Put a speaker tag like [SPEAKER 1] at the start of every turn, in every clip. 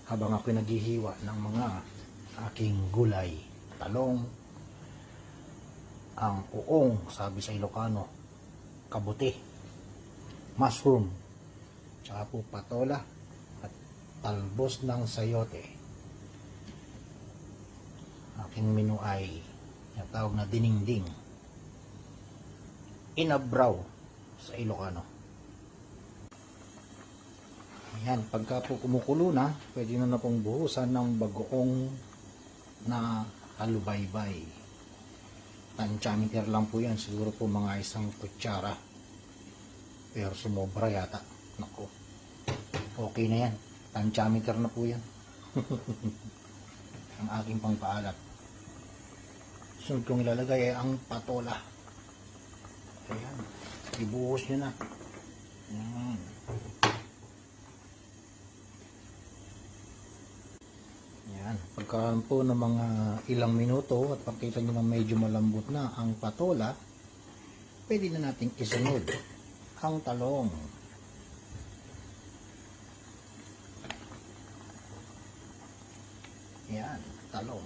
[SPEAKER 1] habang ako naghihiwa ng mga aking gulay, talong, ang uong, sabi sa Ilocano, kabuti, mushroom, tsaka po patola at talbos ng sayote. Aking menu ay yung tawag na diningding, inabraw sa Ilocano. Ayan, pagka po kumukulo na, pwede na pong buhusan ng bagoong na halubaybay. Tansyameter lang po yan, siguro po mga isang kutsara. Pero sumobra yata. Naku, okay na yan. Tansyameter na po yan. Ang aking pangpaalat. Sunod kong ilalagay ay ang patola. Ayan, ibuhos nyo na. Ayan. Yan, pagkaan po ng mga ilang minuto at pagkita nyo na medyo malambot na ang patola, pwede na natin isunod ang talong. Yan, talong.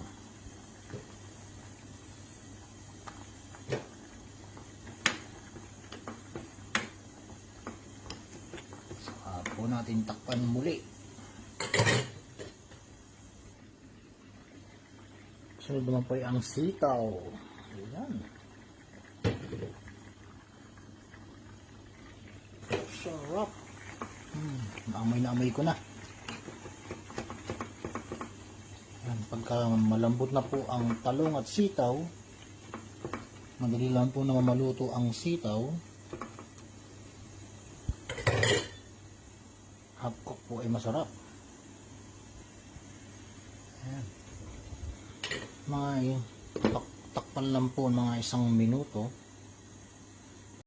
[SPEAKER 1] Saka po natin takpan muli. Sunod naman po ay ang sitaw. Ayan. Sarap. Naamoy na amoy ko na. Ayan, pagka malambot na po ang talong at sitaw, madali lang po na maluto ang sitaw. Half cook po ay masarap. Ayan. Mga takpan lang po mga 1 minuto